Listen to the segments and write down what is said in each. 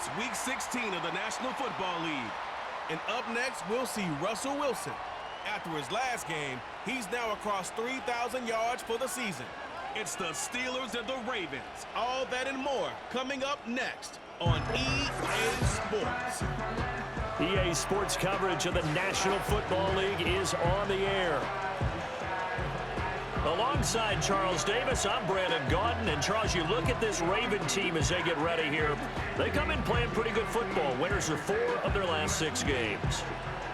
It's Week 16 of the National Football League. And up next, we'll see Russell Wilson. After his last game, he's now across 3,000 yards for the season. It's the Steelers and the Ravens. All that and more coming up next on EA Sports. EA Sports coverage of the National Football League is on the air. Alongside Charles Davis, I'm Brandon Gaudin. And Charles, you look at this Raven team as they get ready here. They come in playing pretty good football. Winners of 4 of their last 6 games.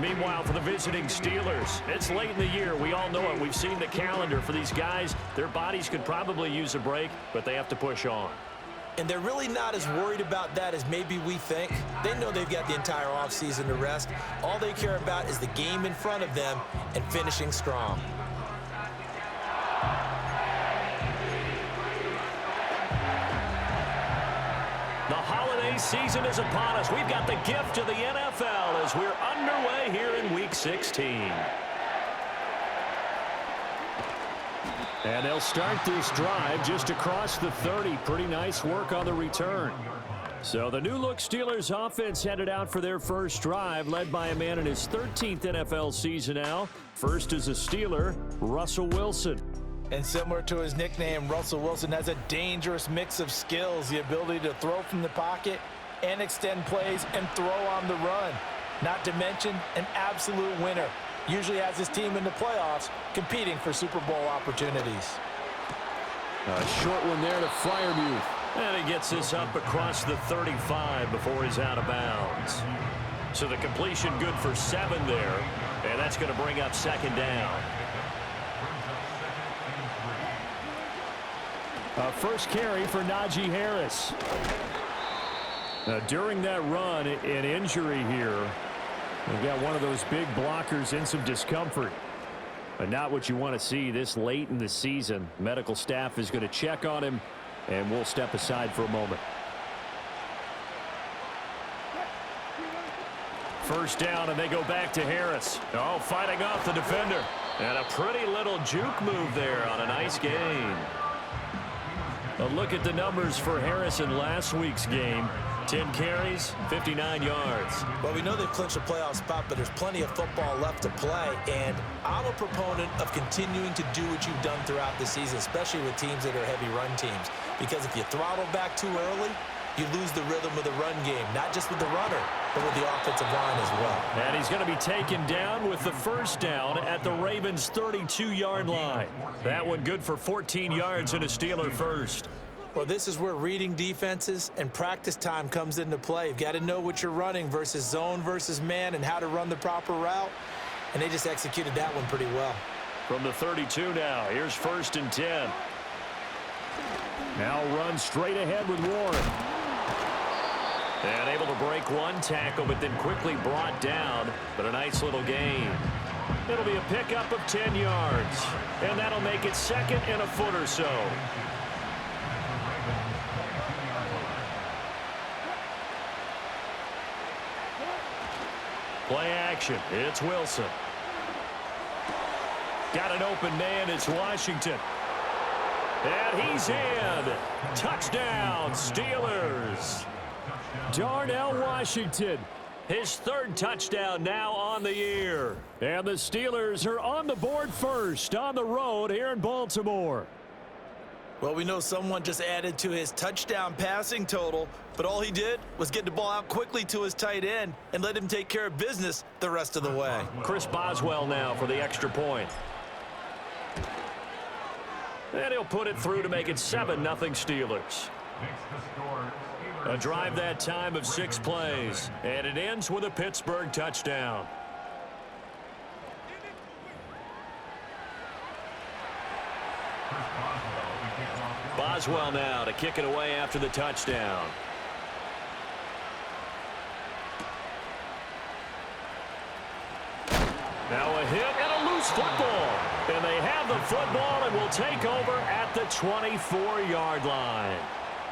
Meanwhile, for the visiting Steelers, it's late in the year. We all know it. We've seen the calendar for these guys. Their bodies could probably use a break, but they have to push on. And they're really not as worried about that as maybe we think. They know they've got the entire offseason to rest. All they care about is the game in front of them and finishing strong. The holiday season is upon us. We've got the gift of the NFL as we're underway here in Week 16. And they'll start this drive just across the 30. Pretty nice work on the return. So the new-look Steelers offense headed out for their first drive, led by a man in his 13th NFL season now. First is a Steeler, Russell Wilson. And similar to his nickname, Russell Wilson has a dangerous mix of skills, the ability to throw from the pocket and extend plays and throw on the run. Not to mention an absolute winner. Usually has his team in the playoffs competing for Super Bowl opportunities. A short one there to Freiermuth. And he gets this up across the 35 before he's out of bounds. So the completion good for 7 there. And that's going to bring up second down. First carry for Najee Harris. During that run, an injury here. We've got one of those big blockers in some discomfort. But not what you want to see this late in the season. Medical staff is going to check on him, and we'll step aside for a moment. First down, and they go back to Harris. Oh, fighting off the defender. And a pretty little juke move there on a nice gain. A look at the numbers for Harris in last week's game. 10 carries, 59 yards. Well, we know they've clinched a playoff spot, but there's plenty of football left to play. And I'm a proponent of continuing to do what you've done throughout the season, especially with teams that are heavy run teams. Because if you throttle back too early, you lose the rhythm of the run game, not just with the runner, but with the offensive line as well. And he's going to be taken down with the first down at the Ravens' 32-yard line. That one good for 14 yards and a Steeler first. Well, this is where reading defenses and practice time comes into play. You've got to know what you're running versus zone versus man and how to run the proper route. And they just executed that one pretty well. From the 32 now, here's first and 10. Now run straight ahead with Warren. And able to break one tackle, but then quickly brought down. But a nice little gain. It'll be a pickup of 10 yards. And that'll make it second and a foot or so. Play action. It's Wilson. Got an open man. It's Washington. And he's in. Touchdown, Steelers. Darnell Washington, his 3rd touchdown now on the year. And the Steelers are on the board first on the road here in Baltimore. Well, we know someone just added to his touchdown passing total, but all he did was get the ball out quickly to his tight end and let him take care of business the rest of the way. Chris Boswell now for the extra point. And he'll put it through to make it 7-0 Steelers. A drive that time of 6 plays, and it ends with a Pittsburgh touchdown. Boswell now to kick it away after the touchdown. Now a hit and a loose football. And they have the football and will take over at the 24-yard line.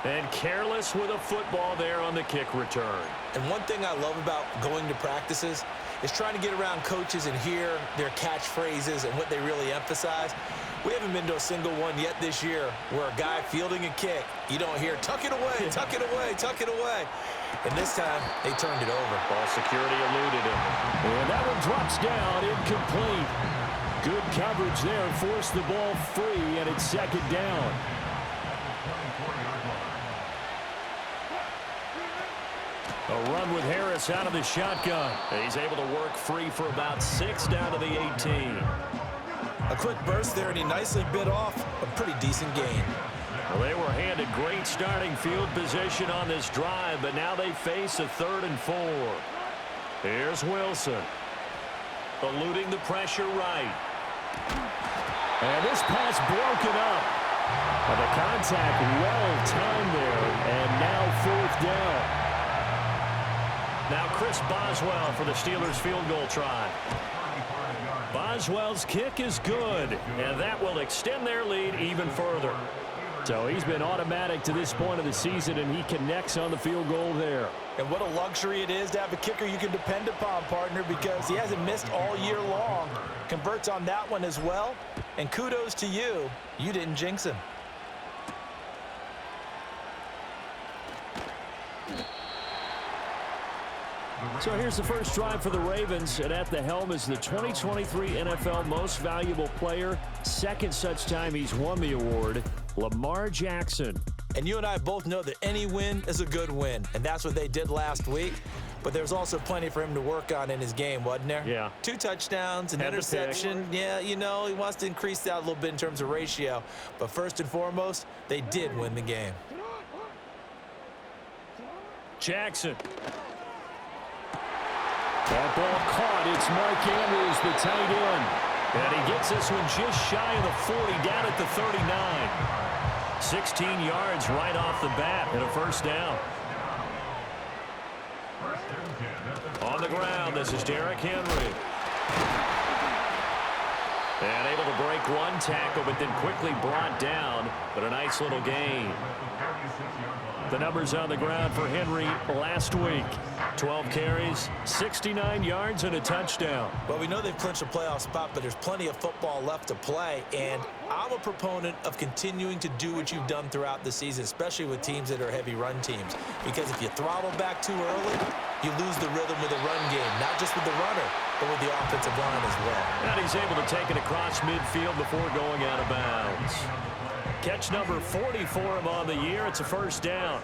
And careless with a football there on the kick return. And one thing I love about going to practices is trying to get around coaches and hear their catchphrases and what they really emphasize. We haven't been to a single one yet this year where a guy fielding a kick, you don't hear, tuck it away, tuck it away, tuck it away. And this time, they turned it over. Ball security eluded him. And that one drops down, incomplete. Good coverage there, forced the ball free, and it's second down. A run with Harris out of the shotgun. He's able to work free for about 6 down to the 18. A quick burst there, and he nicely bit off a pretty decent gain. Well, they were handed great starting field position on this drive, but now they face a 3rd and 4. Here's Wilson. Eluding the pressure right. And this pass broken up. But the contact well timed there, and now 4th down. Now Chris Boswell for the Steelers field goal try. Boswell's kick is good, and that will extend their lead even further. So he's been automatic to this point of the season, and he connects on the field goal there. And what a luxury it is to have a kicker you can depend upon, partner, because he hasn't missed all year long. Converts on that one as well, and kudos to you. You didn't jinx him. So here's the first drive for the Ravens, and at the helm is the 2023 NFL Most Valuable Player. Second such time he's won the award, Lamar Jackson. And you and I both know that any win is a good win, and that's what they did last week. But there's also plenty for him to work on in his game, wasn't there? Yeah. 2 touchdowns, an Had interception. Yeah, you know, he wants to increase that a little bit in terms of ratio. But first and foremost, they did win the game. Jackson. That ball caught. It's Mark Andrews, the tight end. And he gets this one just shy of the 40, down at the 39. 16 yards right off the bat and a first down. On the ground, this is Derrick Henry. And able to break one tackle, but then quickly brought down. But a nice little gain. The numbers on the ground for Henry last week. 12 carries, 69 yards, and a touchdown. Well, we know they've clinched a playoff spot, but there's plenty of football left to play. And I'm a proponent of continuing to do what you've done throughout the season, especially with teams that are heavy run teams. Because if you throttle back too early, you lose the rhythm with the run game, not just with the runner, but with the offensive line as well. And he's able to take it across midfield before going out of bounds. Catch number 40 for him on the year. It's a first down.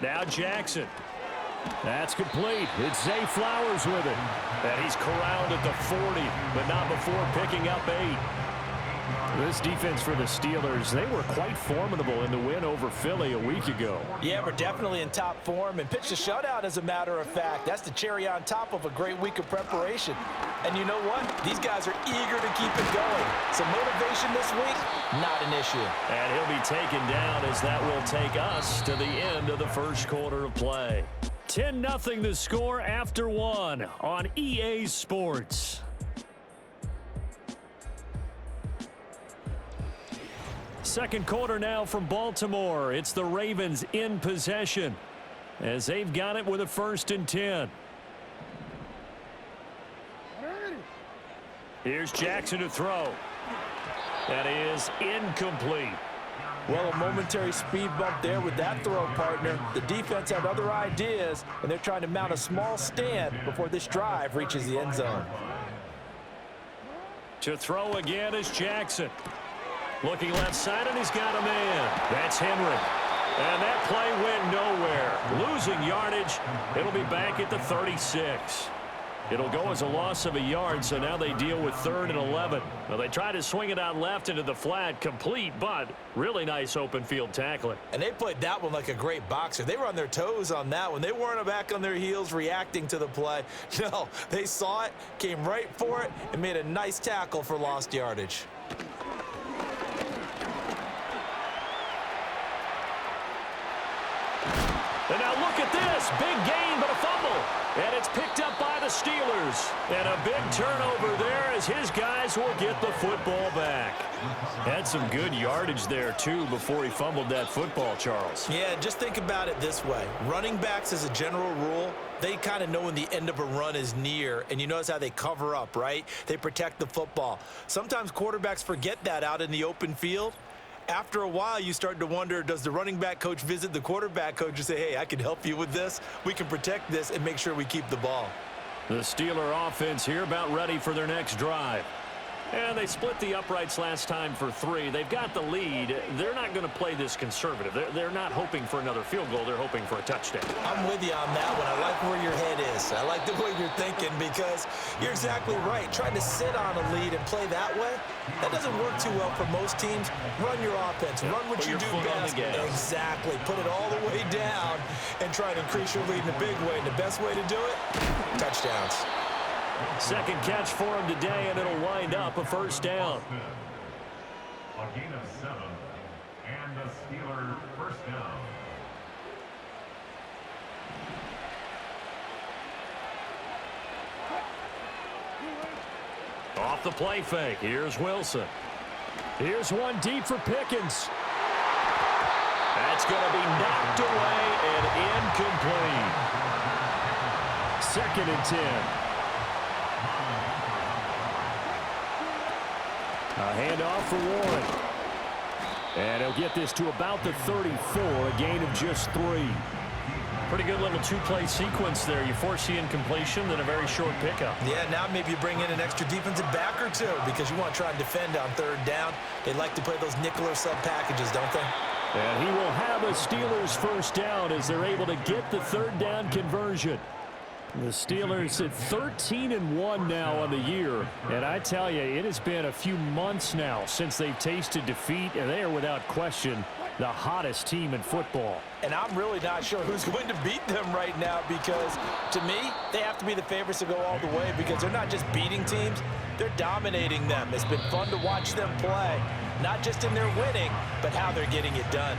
Now Jackson. That's complete. It's Zay Flowers with it. And he's corralled at the 40, but not before picking up 8. This defense for the Steelers, they were quite formidable in the win over Philly a week ago. Yeah, we're definitely in top form and pitched a shutout, as a matter of fact. That's the cherry on top of a great week of preparation. And you know what? These guys are eager to keep it going. So motivation this week, not an issue. And he'll be taken down as that will take us to the end of the first quarter of play. 10-0 the score after 1 on EA Sports. Second quarter now from Baltimore. It's the Ravens in possession as they've got it with a 1st and 10. Here's Jackson to throw. That is incomplete. Well, a momentary speed bump there with that throw, partner. The defense had other ideas, and they're trying to mount a small stand before this drive reaches the end zone. To throw again is Jackson. Looking left side, and he's got a man. That's Henry. And that play went nowhere. Losing yardage. It'll be back at the 36. It'll go as a loss of a yard, so now they deal with 3rd and 11. Well, they try to swing it out left into the flat, complete, but really nice open field tackling. And they played that one like a great boxer. They were on their toes on that one. They weren't back on their heels reacting to the play. No, they saw it, came right for it, and made a nice tackle for lost yardage. And now look at this. pass. Big gain, but a fumble. And it's picked up by the Steelers. And a big turnover there as his guys will get the football back. Had some good yardage there, too, before he fumbled that football, Charles. Yeah, just think about it this way. Running backs, as a general rule, they kind of know when the end of a run is near, and you notice how they cover up, right? They protect the football. Sometimes quarterbacks forget that out in the open field. After a while, you start to wonder, does the running back coach visit the quarterback coach and say, hey, I can help you with this. We can protect this and make sure we keep the ball. The Steeler offense here about ready for their next drive. And they split the uprights last time for 3. They've got the lead. They're not going to play this conservative. They're not hoping for another field goal. They're hoping for a touchdown. I'm with you on that one. I like where your head is. I like the way you're thinking because you're exactly right. Trying to sit on a lead and play that way, that doesn't work too well for most teams. Run your offense. Run what you do best. Exactly. Put it all the way down and try to increase your lead in a big way. And the best way to do it, touchdowns. Second catch for him today, and it'll wind up a first down. A gain of 7, and the Steeler first down. Off the play fake. Here's Wilson. Here's one deep for Pickens. That's going to be knocked away and incomplete. 2nd and 10. A handoff for Warren. And he'll get this to about the 34, a gain of just 3. Pretty good little two-play sequence there. You force the incompletion, then a very short pickup. Yeah, now maybe you bring in an extra defensive back or two because you want to try and defend on 3rd down. They like to play those nickel or sub packages, don't they? And he will have a Steelers first down as they're able to get the 3rd down conversion. The Steelers at 13-1 now on the year. And I tell you, it has been a few months now since they've tasted defeat, and they are without question the hottest team in football. And I'm really not sure who's going to beat them right now because, to me, they have to be the favorites to go all the way because they're not just beating teams, they're dominating them. It's been fun to watch them play, not just in their winning, but how they're getting it done.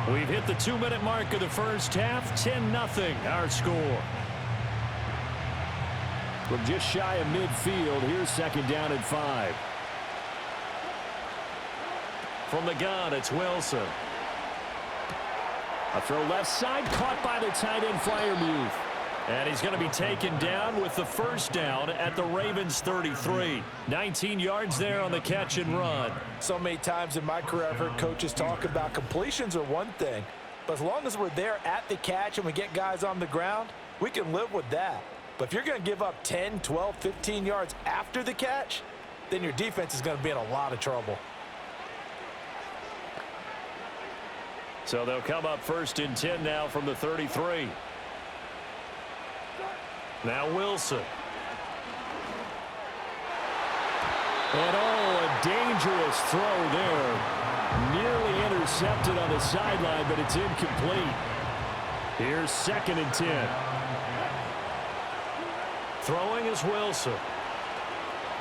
We've hit the 2-minute mark of the first half, 10-0 our score. From just shy of midfield, here's 2nd down and 5. From the gun, it's Wilson. A throw left side, caught by the tight end flyer move. And he's going to be taken down with the first down at the Ravens 33. 19 yards there on the catch and run. So many times in my career I've heard coaches talk about completions are one thing, but as long as we're there at the catch and we get guys on the ground, we can live with that. But if you're going to give up 10, 12, 15 yards after the catch, then your defense is going to be in a lot of trouble. So they'll come up 1st and 10 now from the 33. Now Wilson. And a dangerous throw there. Nearly intercepted on the sideline, but it's incomplete. Here's 2nd and 10. Throwing is Wilson.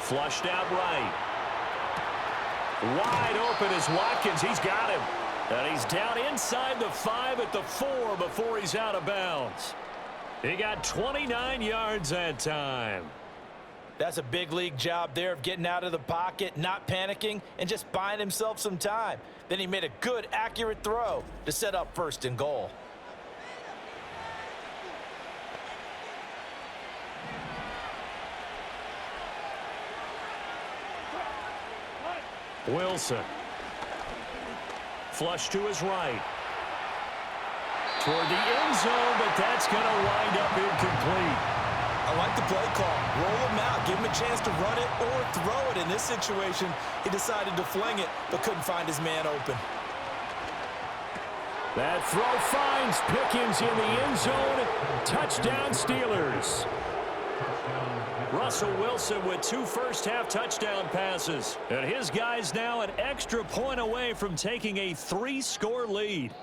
Flushed out right. Wide open is Watkins. He's got him. And he's down inside the 5 at the 4 before he's out of bounds. He got 29 yards that time. That's a big league job there of getting out of the pocket, not panicking, and just buying himself some time. Then he made a good, accurate throw to set up 1st and goal. Wilson. Flush to his right. Toward the end zone, but that's going to wind up incomplete. I like the play call. Roll him out. Give him a chance to run it or throw it. In this situation, he decided to fling it, but couldn't find his man open. That throw finds Pickens in the end zone. Touchdown, Steelers. Russell Wilson with 2 first-half touchdown passes. And his guys now an extra point away from taking a 3-score lead.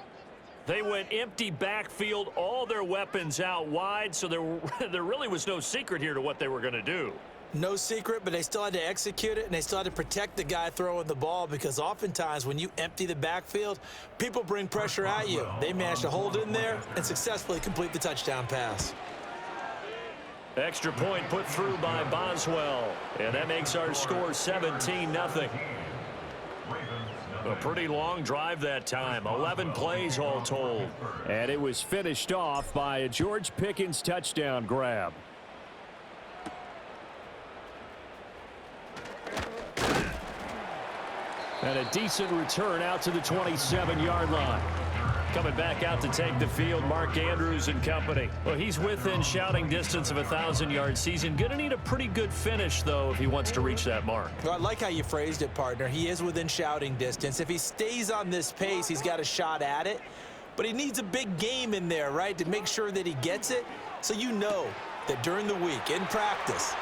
They went empty backfield, all their weapons out wide, so there really was no secret here to what they were going to do. No secret, but they still had to execute it, and they still had to protect the guy throwing the ball, because oftentimes when you empty the backfield, people bring pressure at you. They managed to hold in there and successfully complete the touchdown pass. Extra point put through by Boswell, and that makes our score 17-0. A pretty long drive that time, 11 plays all told. And it was finished off by a George Pickens touchdown grab. And a decent return out to the 27-yard line. Coming back out to take the field, Mark Andrews and company. Well, he's within shouting distance of a 1,000-yard season. Going to need a pretty good finish, though, if he wants to reach that mark. Well, I like how you phrased it, partner. He is within shouting distance. If he stays on this pace, he's got a shot at it. But he needs a big game in there, right, to make sure that he gets it. So you know that during the week, in practice.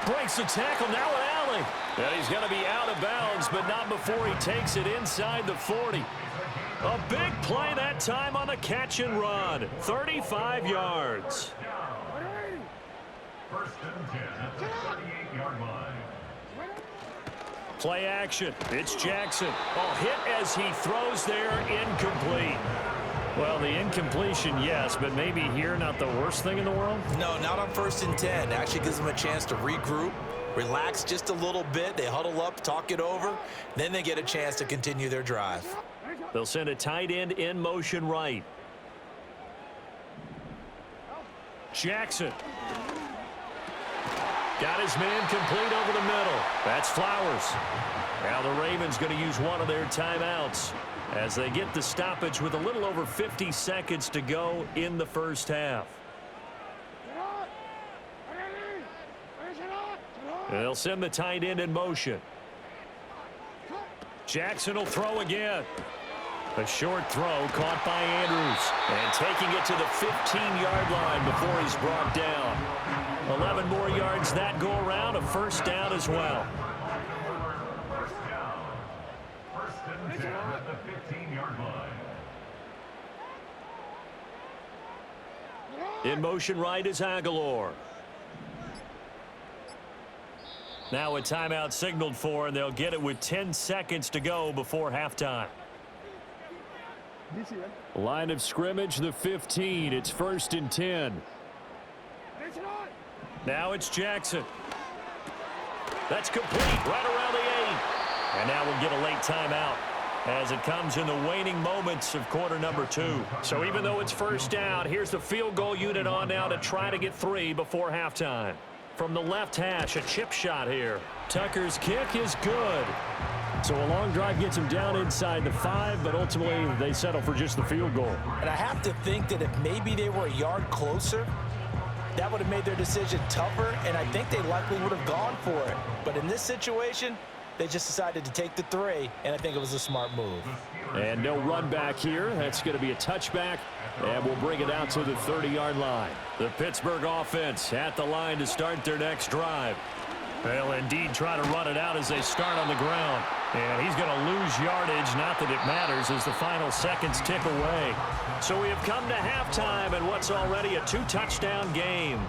Breaks the tackle, now an alley. And he's going to be out of bounds, but not before he takes it inside the 40. A big play that time on the catch and run. 35 yards. First and 10 at the 38-yard line. Play action. It's Jackson. Oh, hit as he throws there, incomplete. Well, the incompletion, yes, but maybe here not the worst thing in the world? No, not on 1st and 10. Actually gives them a chance to regroup, relax just a little bit. They huddle up, talk it over. Then they get a chance to continue their drive. They'll send a tight end in motion right. Jackson. Got his man complete over the middle. That's Flowers. Now the Ravens going to use one of their timeouts as they get the stoppage with a little over 50 seconds to go in the first half. They'll send the tight end in motion. Jackson will throw again. A short throw caught by Andrews. And taking it to the 15-yard line before he's brought down. 11 more yards that go around. A first down as well. First down. First and 10 at the 15-yard line. In motion right is Aguilar. Now a timeout signaled for, and they'll get it with 10 seconds to go before halftime. Line of scrimmage, the 15. It's 1st and 10. Now it's Jackson. That's complete right around the 8. And now we'll get a late timeout as it comes in the waning moments of quarter number 2. So even though it's first down, here's the field goal unit on now to try to get 3 before halftime. From the left hash, a chip shot here. Tucker's kick is good. So a long drive gets him down inside the 5, but ultimately they settle for just the field goal. And I have to think that if maybe they were a yard closer, that would have made their decision tougher, and I think they likely would have gone for it. But in this situation, they just decided to take the 3, and I think it was a smart move. And no run back here. That's going to be a touchback, and we'll bring it out to the 30-yard line. The Pittsburgh offense at the line to start their next drive. They'll indeed try to run it out as they start on the ground. And he's going to lose yardage, not that it matters, as the final seconds tick away. So we have come to halftime in what's already a 2-touchdown game.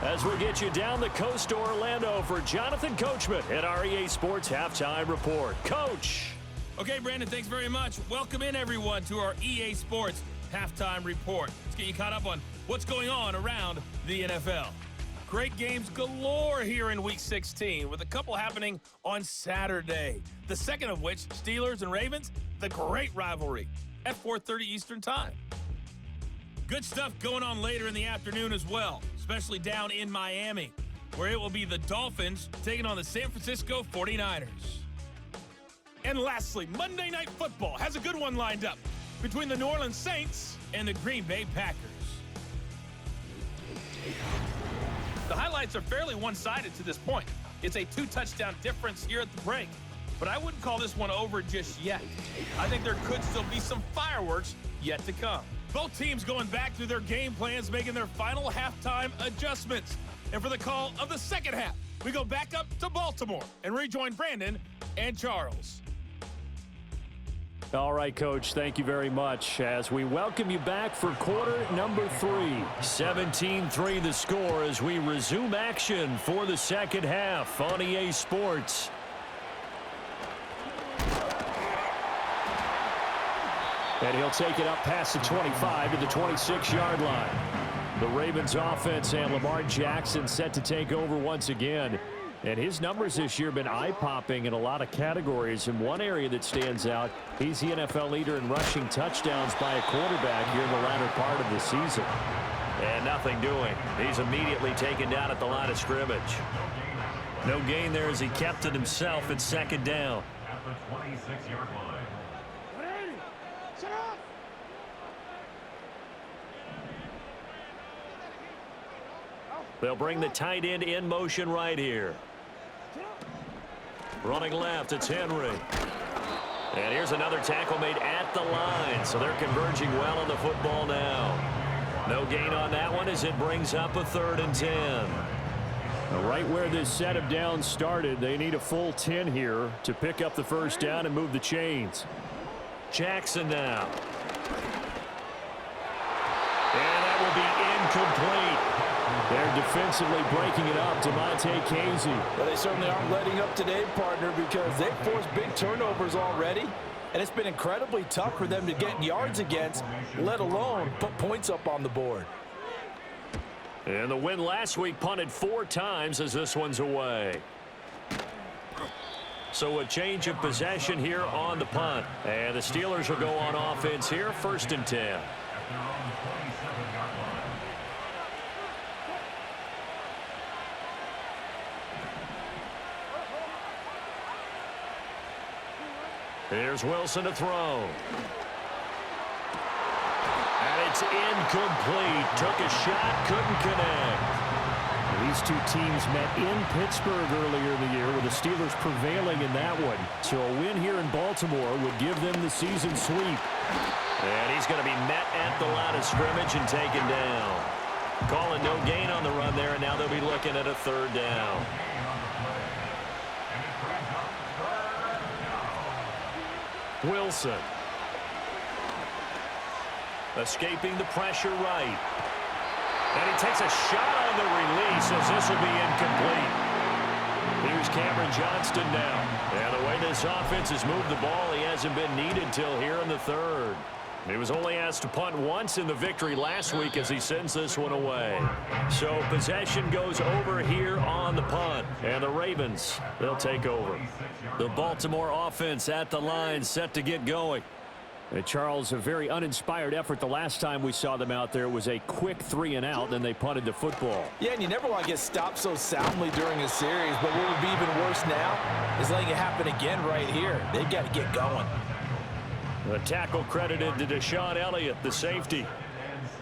As we get you down the coast to Orlando for Jonathan Coachman at our EA Sports Halftime Report. Coach. Okay, Brandon, thanks very much. Welcome in, everyone, to our EA Sports Halftime Report. Let's get you caught up on what's going on around the NFL. Great games galore here in Week 16, with a couple happening on Saturday. The second of which, Steelers and Ravens, the great rivalry at 4:30 Eastern Time. Good stuff going on later in the afternoon as well, especially down in Miami, where it will be the Dolphins taking on the San Francisco 49ers. And lastly, Monday Night Football has a good one lined up between the New Orleans Saints and the Green Bay Packers. The highlights are fairly one-sided to this point. It's a 2-touchdown difference here at the break, but I wouldn't call this one over just yet. I think there could still be some fireworks yet to come. Both teams going back through their game plans, making their final halftime adjustments. And for the call of the second half, we go back up to Baltimore and rejoin Brandon and Charles. All right, Coach, thank you very much as we welcome you back for quarter number 3. 17-3 the score as we resume action for the second half on EA Sports. And he'll take it up past the 25 to the 26-yard line. The Ravens offense and Lamar Jackson set to take over once again. And his numbers this year have been eye-popping in a lot of categories. In one area that stands out, he's the NFL leader in rushing touchdowns by a quarterback here in the latter part of the season. And nothing doing. He's immediately taken down at the line of scrimmage. No gain there as he kept it himself at second down. At the 26-yard line. They'll bring the tight end in motion right here. Running left, it's Henry. And here's another tackle made at the line, so they're converging well on the football now. No gain on that one as it brings up a 3rd and 10. Right where this set of downs started, they need a full 10 here to pick up the first down and move the chains. Jackson now. And that will be incomplete. They're defensively breaking it up. DeMonte Casey. Well, they certainly aren't letting up today, partner, because they've forced big turnovers already. And it's been incredibly tough for them to get yards against, let alone put points up on the board. And the win last week punted 4 times as this one's away. So a change of possession here on the punt. And the Steelers will go on offense here, 1st and 10. Here's Wilson to throw. And it's incomplete. Took a shot, couldn't connect. These two teams met in Pittsburgh earlier in the year with the Steelers prevailing in that one. So a win here in Baltimore would give them the season sweep. And he's going to be met at the line of scrimmage and taken down. Calling no gain on the run there, and now they'll be looking at a 3rd down. Wilson. Escaping the pressure right. And he takes a shot on the release as this will be incomplete. Here's Cameron Johnston now. And the way this offense has moved the ball, he hasn't been needed till here in the 3rd. He was only asked to punt once in the victory last week as he sends this one away. So possession goes over here on the punt. And the Ravens, they'll take over. The Baltimore offense at the line set to get going. And Charles, a very uninspired effort the last time we saw them out there. Was a quick 3 and out, then they punted the football. Yeah, and you never want to get stopped so soundly during a series, but what would be even worse now is letting it happen again right here. They've got to get going. The tackle credited to Deshaun Elliott, the safety.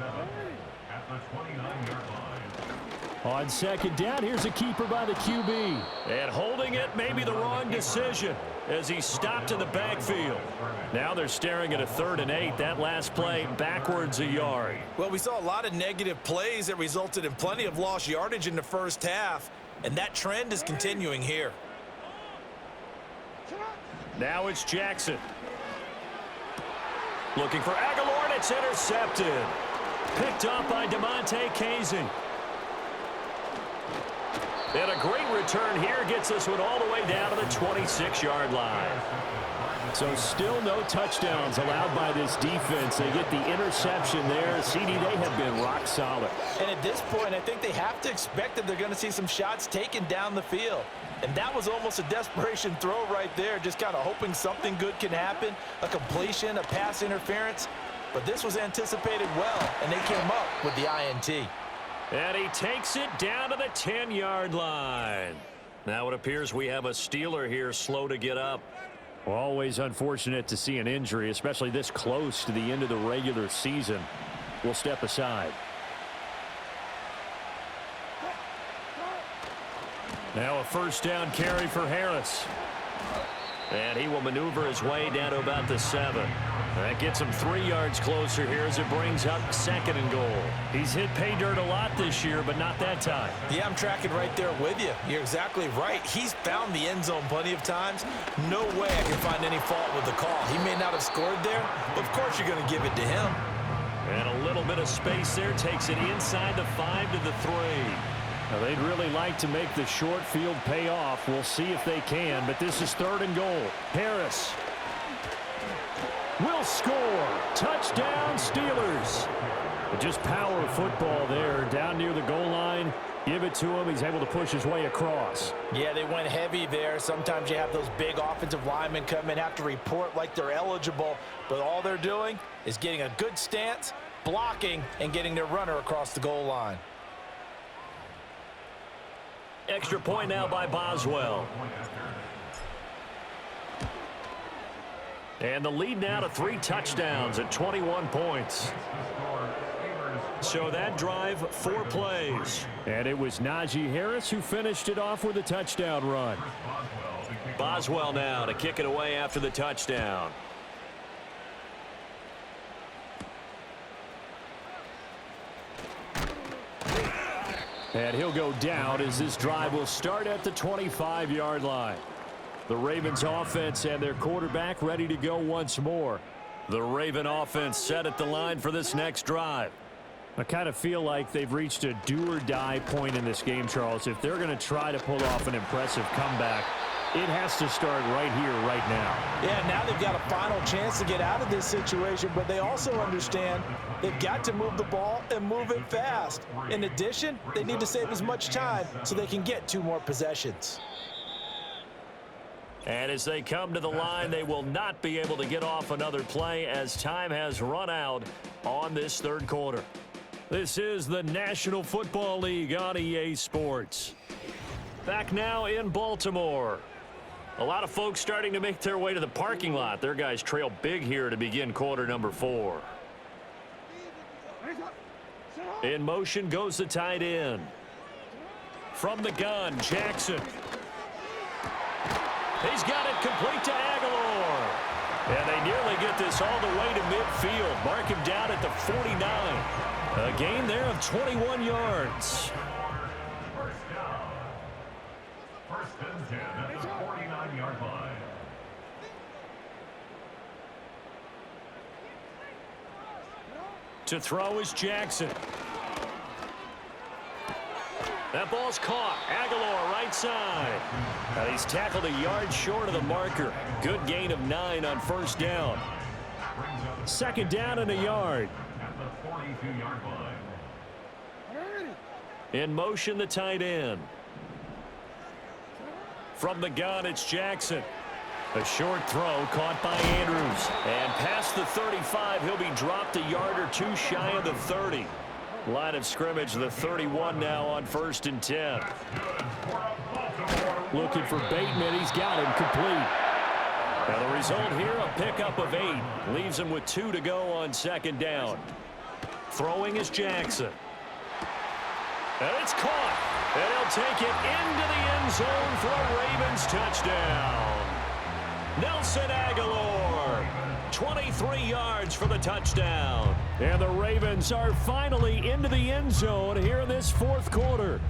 At the 29-yard line. On second down, here's a keeper by the QB. And holding it may be the wrong decision as he stopped in the backfield. Now they're staring at a 3rd and 8. That last play backwards a yard. Well, we saw a lot of negative plays that resulted in plenty of lost yardage in the first half, and that trend is continuing here. Now it's Jackson. Looking for Aguilar, and it's intercepted. Picked up by DeMonte Casey. And a great return here gets this one all the way down to the 26-yard line. So still no touchdowns allowed by this defense. They get the interception there. CD, they have been rock solid. And at this point, I think they have to expect that they're going to see some shots taken down the field. And that was almost a desperation throw right there, just kind of hoping something good can happen, a completion, a pass interference. But this was anticipated well, and they came up with the INT. And he takes it down to the 10-yard line. Now it appears we have a Steeler here slow to get up. Always unfortunate to see an injury, especially this close to the end of the regular season. We'll step aside. Now a 1st down carry for Harris. And he will maneuver his way down to about the 7. That gets him 3 yards closer here as it brings up 2nd and goal. He's hit pay dirt a lot this year, but not that time. Yeah, I'm tracking right there with you. You're exactly right. He's found the end zone plenty of times. No way I can find any fault with the call. He may not have scored there, but of course you're going to give it to him. And a little bit of space there takes it inside the 5 to the 3. Now, they'd really like to make the short field pay off. We'll see if they can, but this is 3rd and goal. Harris will score. Touchdown, Steelers. Just power football there down near the goal line. Give it to him. He's able to push his way across. Yeah, they went heavy there. Sometimes you have those big offensive linemen come in, have to report like they're eligible, but all they're doing is getting a good stance, blocking, and getting their runner across the goal line. Extra point now by Boswell. And the lead now to 3 touchdowns at 21 points. So that drive, 4 plays. And it was Najee Harris who finished it off with a touchdown run. Boswell now to kick it away after the touchdown. And he'll go down as this drive will start at the 25-yard line. The Ravens offense and their quarterback ready to go once more. The Raven offense set at the line for this next drive. I kind of feel like they've reached a do-or-die point in this game, Charles. If they're going to try to pull off an impressive comeback, it has to start right here, right now. Yeah, now they've got a final chance to get out of this situation, but they also understand they've got to move the ball and move it fast. In addition, they need to save as much time so they can get 2 more possessions. And as they come to the line, they will not be able to get off another play as time has run out on this 3rd quarter. This is the National Football League on EA Sports. Back now in Baltimore. A lot of folks starting to make their way to the parking lot. Their guys trail big here to begin quarter number 4. In motion goes the tight end. From the gun, Jackson. He's got it complete to Aguilar. And they nearly get this all the way to midfield. Mark him down at the 49. A gain there of 21 yards. First down. 1st and 10 at the 49-yard line. To throw is Jackson. That ball's caught. Aguilar right side. He's tackled a yard short of the marker. Good gain of 9 on 1st down. 2nd down and a yard. At the 42-yard line. In motion, the tight end. From the gun, it's Jackson. A short throw caught by Andrews. And past the 35, he'll be dropped a yard or 2 shy of the 30. Line of scrimmage, the 31 now on 1st and 10. Looking for Bateman. He's got him complete. Now the result here, a pickup of 8. Leaves him with 2 to go on 2nd down. Throwing is Jackson. And it's caught. And he'll take it into the end zone for a Ravens touchdown. Nelson Aguilar, 23 yards for the touchdown. And the Ravens are finally into the end zone here in this 4th quarter.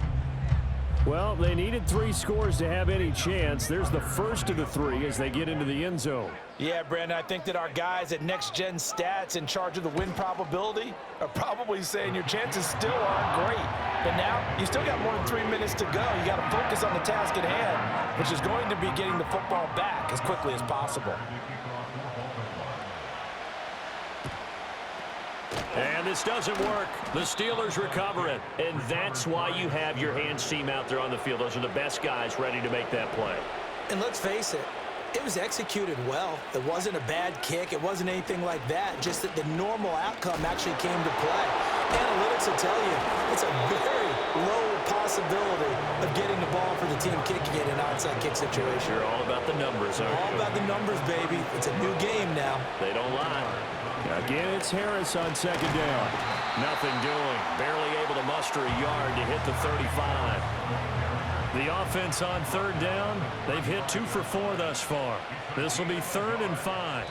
Well, they needed 3 scores to have any chance. There's the first of the 3 as they get into the end zone. Yeah, Brandon, I think that our guys at Next Gen Stats in charge of the win probability are probably saying your chances still aren't great. But now you still got more than 3 minutes to go. You got to focus on the task at hand, which is going to be getting the football back as quickly as possible. And this doesn't work. The Steelers recover it. And that's why you have your hands team out there on the field. Those are the best guys ready to make that play. And let's face it, it was executed well. It wasn't a bad kick. It wasn't anything like that. Just that the normal outcome actually came to play. Analytics will tell you it's a very low possibility of getting the ball for the team kicking it in an onside kick situation. You're all about the numbers, aren't you? All about the numbers, baby. It's a new game now. They don't lie. Again, it's Harris on 2nd down. Nothing doing. Barely able to muster a yard to hit the 35. The offense on 3rd down, they've hit 2 for 4 thus far. This will be 3rd and 5.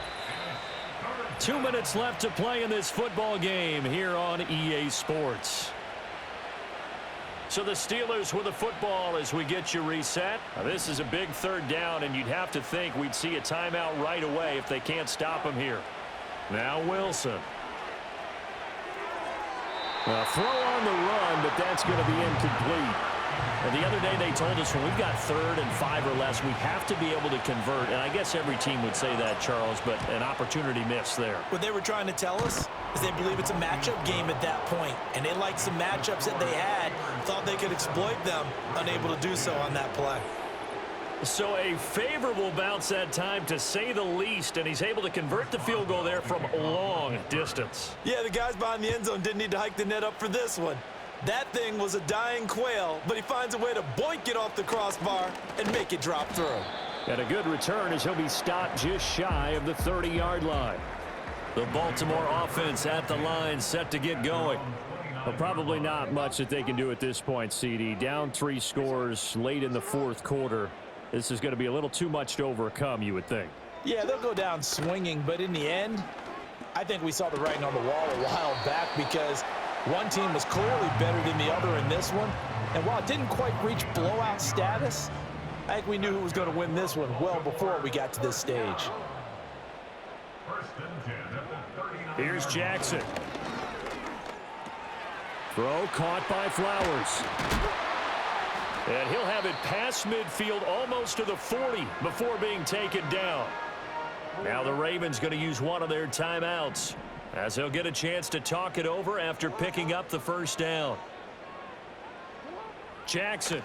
2 minutes left to play in this football game here on EA Sports. So the Steelers with the football as we get you reset. Now, this is a big third down, and you'd have to think we'd see a timeout right away if they can't stop him here. Now Wilson. A throw on the run, but that's going to be incomplete. And the other day they told us when we've got 3rd and 5 or less, we have to be able to convert. And I guess every team would say that, Charles, but an opportunity missed there. What they were trying to tell us is they believe it's a matchup game at that point. And they liked some matchups that they had, thought they could exploit them, unable to do so on that play. So a favorable bounce that time, to say the least, and he's able to convert the field goal there from a long distance. Yeah, the guys behind the end zone didn't need to hike the net up for this one. That thing was a dying quail, but he finds a way to boink it off the crossbar and make it drop through. And a good return as he'll be stopped just shy of the 30-yard line. The Baltimore offense at the line, set to get going. Well, probably not much that they can do at this point, CD. Down 3 scores late in the 4th quarter. This is going to be a little too much to overcome, you would think. Yeah, they'll go down swinging, but in the end, I think we saw the writing on the wall a while back because one team was clearly better than the other in this one. And while it didn't quite reach blowout status, I think we knew who was going to win this one well before we got to this stage. Here's Jackson. Throw caught by Flowers. And he'll have it past midfield almost to the 40 before being taken down. Now the Ravens going to use one of their timeouts as they'll get a chance to talk it over after picking up the first down. Jackson.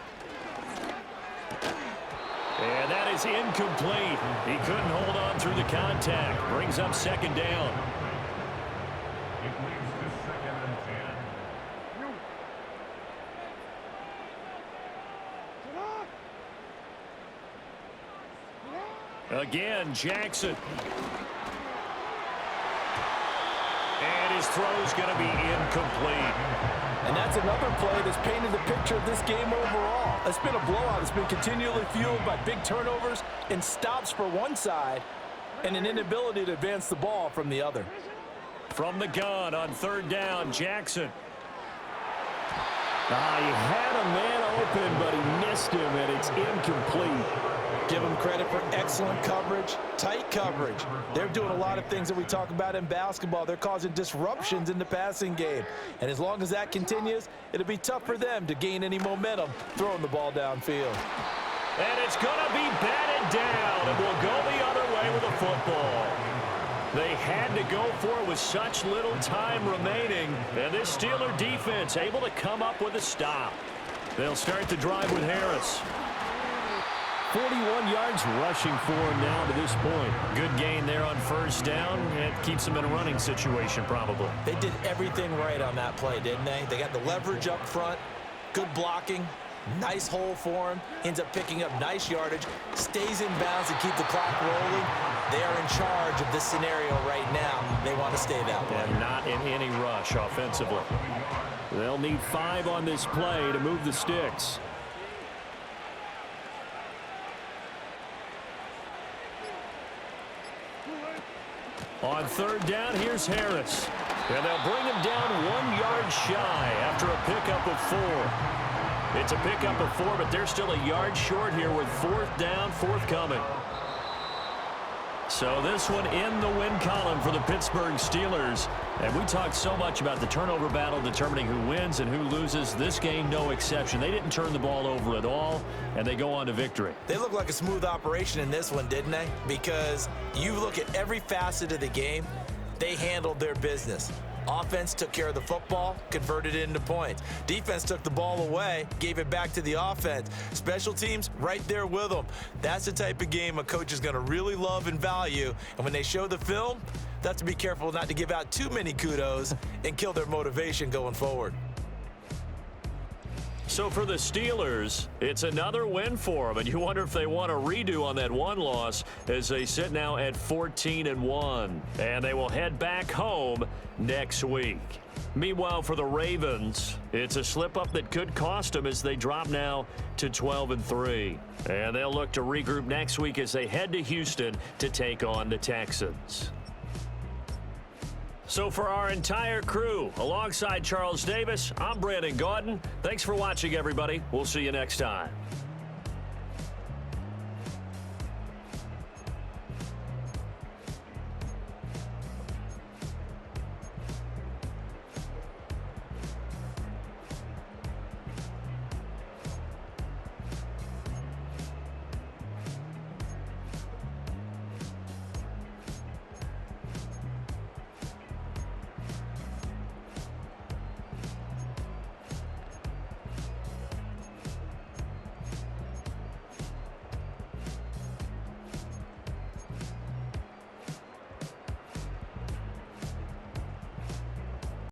And that is incomplete. He couldn't hold on through the contact. Brings up 2nd down. Again, Jackson. And his throw's going to be incomplete. And that's another play that's painted the picture of this game overall. It's been a blowout. It's been continually fueled by big turnovers and stops for one side and an inability to advance the ball from the other. From the gun on 3rd down, Jackson. He had a man open, but he missed him, and it's incomplete. Give them credit for excellent coverage, tight coverage. They're doing a lot of things that we talk about in basketball. They're causing disruptions in the passing game. And as long as that continues, it'll be tough for them to gain any momentum throwing the ball downfield. And it's going to be batted down, and we'll go the other way with the football. They had to go for it with such little time remaining. And this Steeler defense able to come up with a stop. They'll start the drive with Harris. 41 yards rushing for him now to this point. Good gain there on 1st down. It keeps them in a running situation probably. They did everything right on that play, didn't they? They got the leverage up front, good blocking, nice hole for him, ends up picking up nice yardage, stays in bounds to keep the clock rolling. They are in charge of this scenario right now. They want to stay that way. And not in any rush offensively. They'll need 5 on this play to move the sticks. On 3rd down, here's Harris. And they'll bring him down 1 yard shy after a pickup of 4. It's a pickup of 4, but they're still a yard short here with 4th down forthcoming. So this one in the win column for the Pittsburgh Steelers. And we talked so much about the turnover battle determining who wins and who loses. This game, no exception. They didn't turn the ball over at all, and they go on to victory. They look like a smooth operation in this one, didn't they? Because you look at every facet of the game, they handled their business. Offense took care of the football, converted it into points. Defense took the ball away, gave it back to the offense. Special teams, right there with them. That's the type of game a coach is going to really love and value. And when they show the film, they have to be careful not to give out too many kudos and kill their motivation going forward. So for the Steelers, it's another win for them, and you wonder if they want a redo on that one loss as they sit now at 14-1, and they will head back home next week. Meanwhile, for the Ravens, it's a slip-up that could cost them as they drop now to 12-3, and they'll look to regroup next week as they head to Houston to take on the Texans. So for our entire crew, alongside Charles Davis, I'm Brandon Gaudin. Thanks for watching, everybody. We'll see you next time.